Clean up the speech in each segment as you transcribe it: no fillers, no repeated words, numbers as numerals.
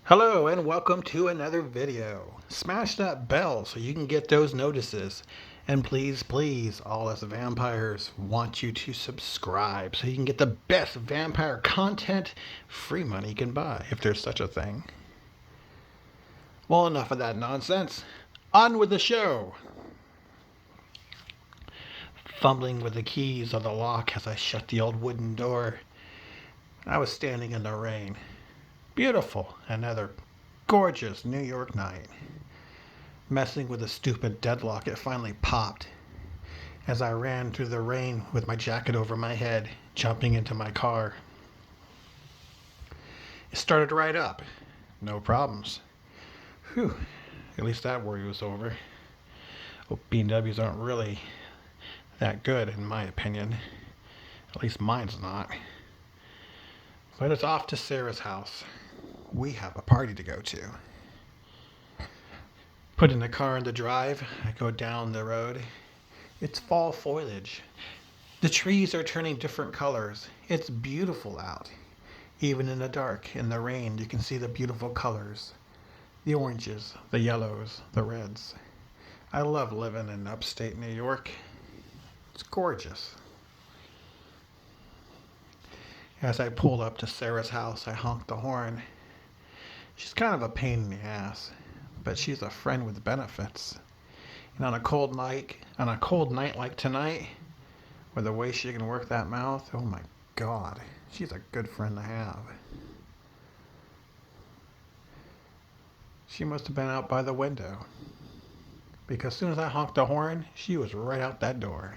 Hello and welcome to another video. Smash that bell so you can get those notices. And please, please, all us vampires want you to subscribe so you can get the best vampire content free money can buy, if there's such a thing. Well, enough of that nonsense. On with the show. Fumbling with the keys of the lock as I shut the old wooden door. I was standing in the rain. Beautiful, another gorgeous New York night. Messing with a stupid deadlock, it finally popped as I ran through the rain with my jacket over my head, jumping into my car. It started right up. No problems. Whew. At least that worry was over. Well, B&Ws aren't really that good, in my opinion. At least mine's not. But it's off to Sarah's house. We have a party to go to. Putting the car in the drive, I go down the road. It's fall foliage. The trees are turning different colors. It's beautiful out. Even in the dark, in the rain, you can see the beautiful colors. The oranges, the yellows, the reds. I love living in upstate New York. It's gorgeous. As I pulled up to Sarah's house, I honked the horn. She's kind of a pain in the ass, but she's a friend with benefits. And on a cold night like tonight, with the way she can work that mouth, oh my God, she's a good friend to have. She must have been out by the window, because as soon as I honked the horn, she was right out that door.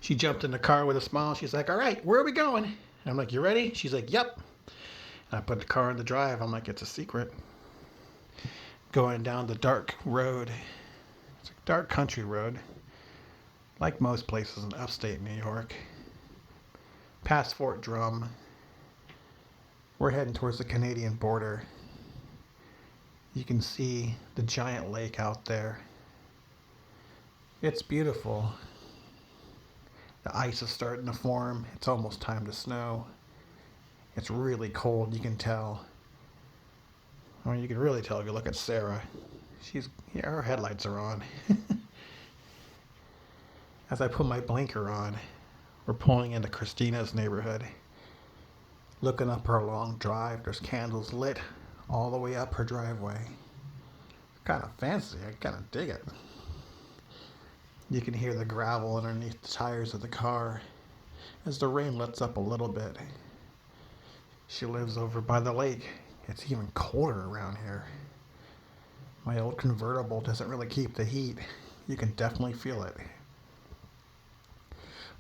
She jumped in the car with a smile. She's like, all right, where are we going? And I'm like, you ready? She's like, yep. And I put the car in the drive. I'm like, it's a secret. Going down the dark road. It's a dark country road, like most places in upstate New York. Past Fort Drum. We're heading towards the Canadian border. You can see the giant lake out there. It's beautiful. The ice is starting to form. It's almost time to snow. It's really cold, you can tell. I mean, you can really tell if you look at Sarah. Her headlights are on. As I put my blinker on, we're pulling into Christina's neighborhood. Looking up her long drive, there's candles lit all the way up her driveway. Kind of fancy, I kind of dig it. You can hear the gravel underneath the tires of the car as the rain lets up a little bit. She lives over by the lake. It's even colder around here. My old convertible doesn't really keep the heat. You can definitely feel it.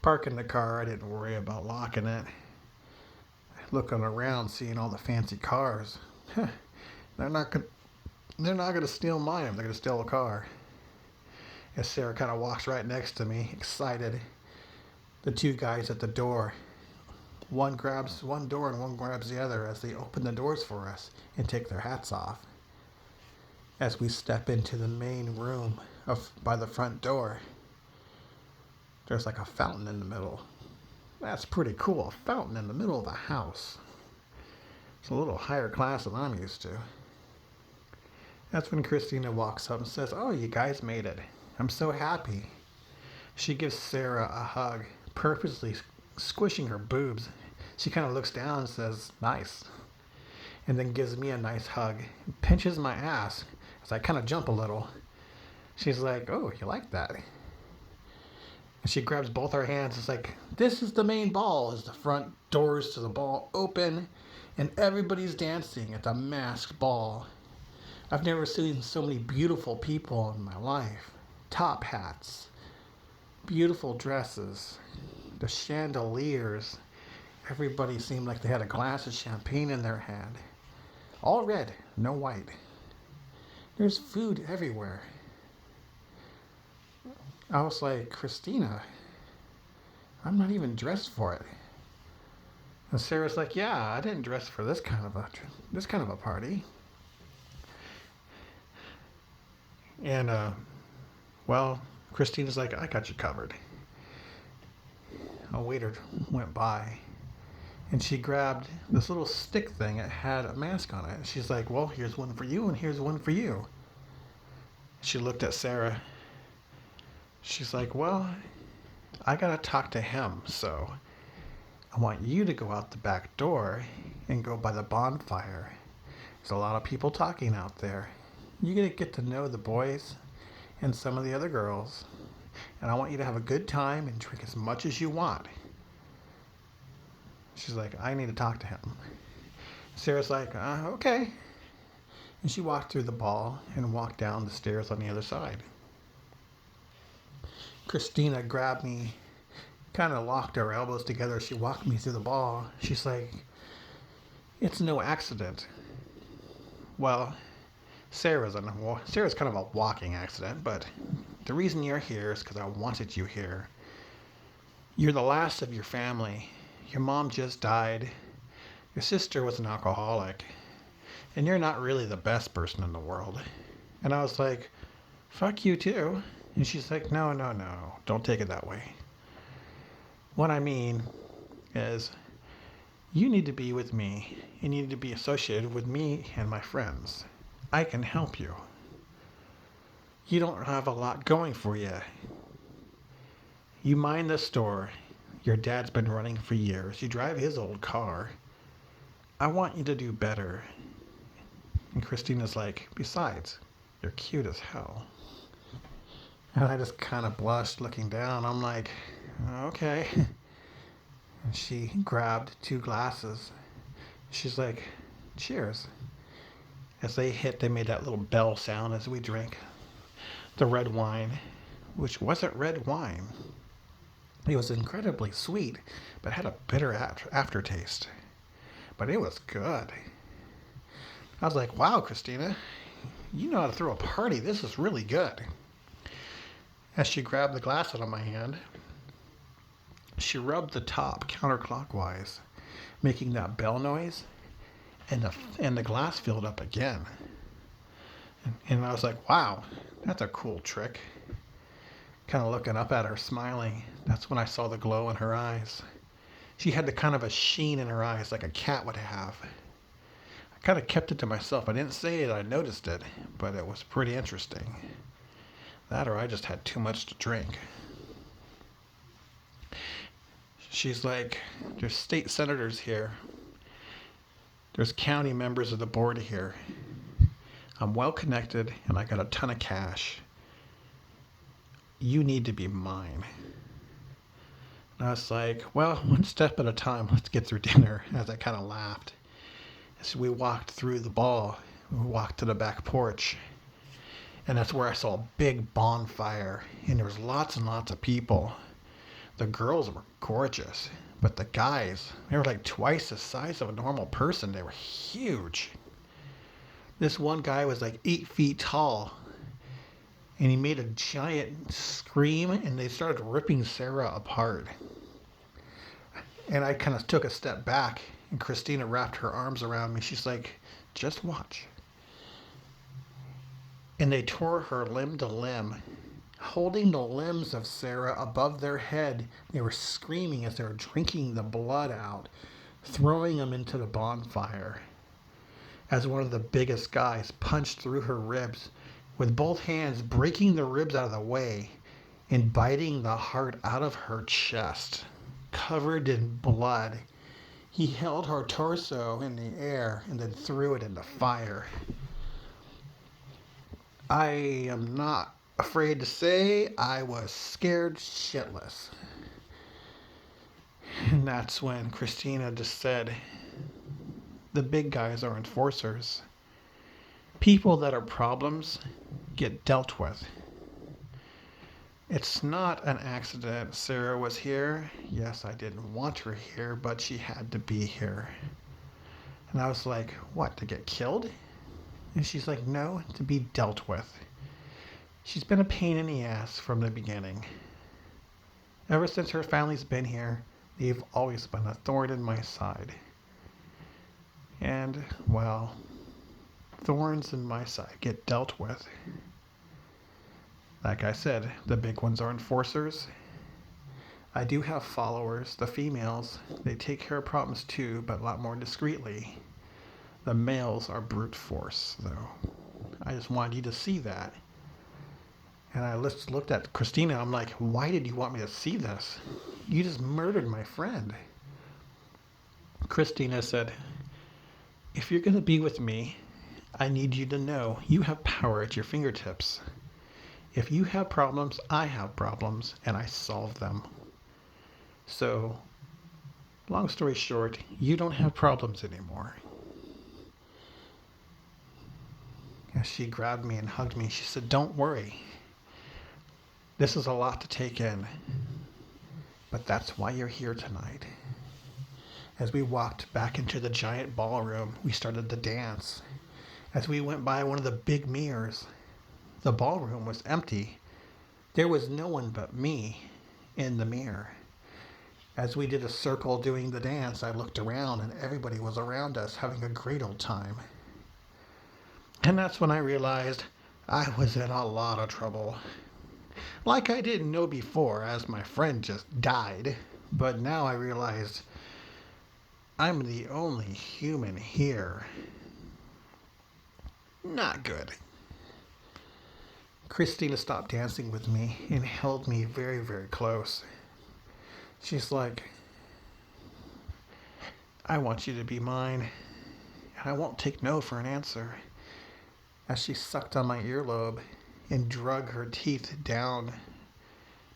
Parking the car, I didn't worry about locking it. Looking around, seeing all the fancy cars. They're not going to steal mine if they're going to steal a car. As Sarah kind of walks right next to me, excited. The two guys at the door. One grabs one door and one grabs the other as they open the doors for us and take their hats off. As we step into the main room by the front door, there's like a fountain in the middle. That's pretty cool, a fountain in the middle of a house. It's a little higher class than I'm used to. That's when Christina walks up and says, oh, you guys made it. I'm so happy. She gives Sarah a hug, purposely squishing her boobs. She kind of looks down and says, nice. And then gives me a nice hug, pinches my ass as I kind of jump a little. She's like, oh, you like that? And she grabs both our hands. It's like, this is the main ball. As the front doors to the ball open and everybody's dancing. It's a masked ball. I've never seen so many beautiful people in my life. Top hats, beautiful dresses, the chandeliers. Everybody seemed like they had a glass of champagne in their hand. All red, no white. There's food everywhere. I was like, Christina, I'm not even dressed for it. And Sarah's like, yeah, I didn't dress for this kind of a party. And well, Christina's like, I got you covered. A waiter went by And she grabbed this little stick thing that had a mask on it. She's like, well, here's one for you and here's one for you. She looked at Sarah. She's like, well, I gotta talk to him, so I want you to go out the back door and go by the bonfire. There's a lot of people talking out there. You're gonna get to know the boys and some of the other girls, and I want you to have a good time and drink as much as you want. She's like, I need to talk to him. Sarah's like, okay. And she walked through the ball and walked down the stairs on the other side. Christina grabbed me, kind of locked our elbows together. She walked me through the ball. She's like, it's no accident. Well, Sarah's kind of a walking accident, but the reason you're here is because I wanted you here. You're the last of your family. Your mom just died. Your sister was an alcoholic. And you're not really the best person in the world. And I was like, fuck you too. And she's like, no, don't take it that way. What I mean is, you need to be with me. You need to be associated with me and my friends. I can help you. You don't have a lot going for you. You mind the store. Your dad's been running for years. You drive his old car. I want you to do better. And Christina's like, besides, you're cute as hell. And I just kind of blushed looking down. I'm like, okay. And she grabbed 2 glasses. She's like, cheers. As they hit, they made that little bell sound as we drank the red wine, which wasn't red wine. It was incredibly sweet, but had a bitter aftertaste. But it was good. I was like, wow, Christina, you know how to throw a party. This is really good. As she grabbed the glass out of my hand, she rubbed the top counterclockwise, making that bell noise, and the glass filled up again. And I was like, wow, that's a cool trick. Kind of looking up at her, smiling. That's when I saw the glow in her eyes. She had the kind of a sheen in her eyes like a cat would have. I kind of kept it to myself. I didn't say it, I noticed it, but it was pretty interesting. That or I just had too much to drink. She's like, there's state senators here. There's county members of the board here. I'm well connected and I got a ton of cash. You need to be mine. And I was like, well, one step at a time. Let's get through dinner. As I kind of laughed. As we walked through the ball, we walked to the back porch. And that's where I saw a big bonfire. And there was lots and lots of people. The girls were gorgeous. But the guys, they were like twice the size of a normal person. They were huge. This one guy was like 8 feet tall. And he made a giant scream, and they started ripping Sarah apart. And I kind of took a step back, and Christina wrapped her arms around me. She's like, just watch. And they tore her limb to limb, holding the limbs of Sarah above their head. They were screaming as they were drinking the blood out, throwing them into the bonfire. As one of the biggest guys punched through her ribs, with both hands breaking the ribs out of the way and biting the heart out of her chest. Covered in blood, he held her torso in the air and then threw it in the fire. I am not afraid to say I was scared shitless. And that's when Christina just said, the big guys are enforcers. People that are problems get dealt with. It's not an accident Sarah was here. Yes, I didn't want her here, but she had to be here. And I was like, what, to get killed? And she's like, no, to be dealt with. She's been a pain in the ass from the beginning. Ever since her family's been here, they've always been a thorn in my side. And, well, thorns in my side get dealt with. Like I said, the big ones are enforcers. I do have followers, the females. They take care of problems too, but a lot more discreetly. The males are brute force, though. I just wanted you to see that. And I just looked at Christina. I'm like, why did you want me to see this? You just murdered my friend. Christina said, if you're going to be with me, I need you to know you have power at your fingertips. If you have problems, I have problems, and I solve them. So, long story short, you don't have problems anymore. As she grabbed me and hugged me, she said, don't worry. This is a lot to take in, but that's why you're here tonight. As we walked back into the giant ballroom, we started to dance. As we went by one of the big mirrors, the ballroom was empty. There was no one but me in the mirror. As we did a circle doing the dance, I looked around and everybody was around us having a great old time. And that's when I realized I was in a lot of trouble. Like I didn't know before, as my friend just died. But now I realized I'm the only human here. Not good. Christina stopped dancing with me and held me very, very close. She's like, I want you to be mine, and I won't take no for an answer. As she sucked on my earlobe and drug her teeth down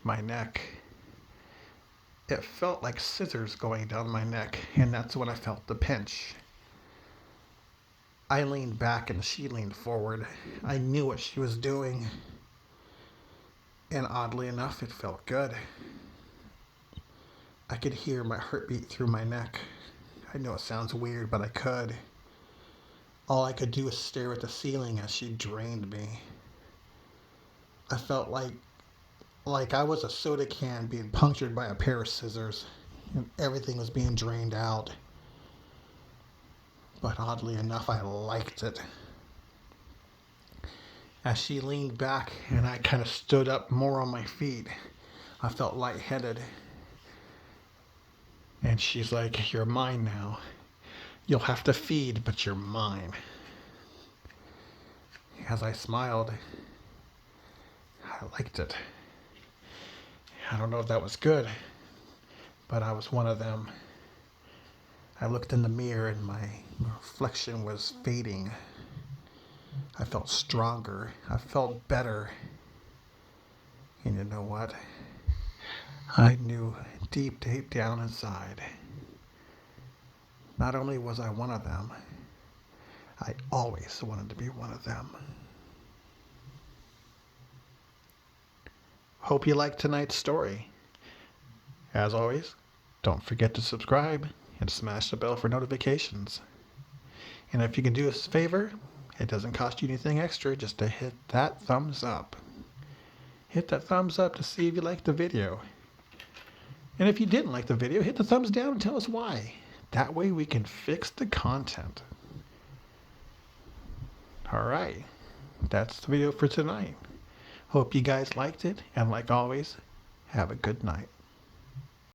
my neck. It felt like scissors going down my neck, and that's when I felt the pinch. I leaned back and she leaned forward. I knew what she was doing, and oddly enough, it felt good. I could hear my heartbeat through my neck. I know it sounds weird, but I could. All I could do was stare at the ceiling as she drained me. I felt like I was a soda can being punctured by a pair of scissors, and everything was being drained out. But oddly enough, I liked it. As she leaned back and I kind of stood up more on my feet, I felt lightheaded. And she's like, you're mine now. You'll have to feed, but you're mine. As I smiled, I liked it. I don't know if that was good, but I was one of them. I looked in the mirror and my reflection was fading. I felt stronger. I felt better. And you know what? I knew deep, deep down inside, not only was I one of them, I always wanted to be one of them. Hope you liked tonight's story. As always, don't forget to subscribe and smash the bell for notifications. And if you can do us a favor, it doesn't cost you anything extra just to hit that thumbs up. Hit that thumbs up to see if you liked the video. And if you didn't like the video, hit the thumbs down and tell us why. That way we can fix the content. Alright, that's the video for tonight. Hope you guys liked it, and like always, have a good night.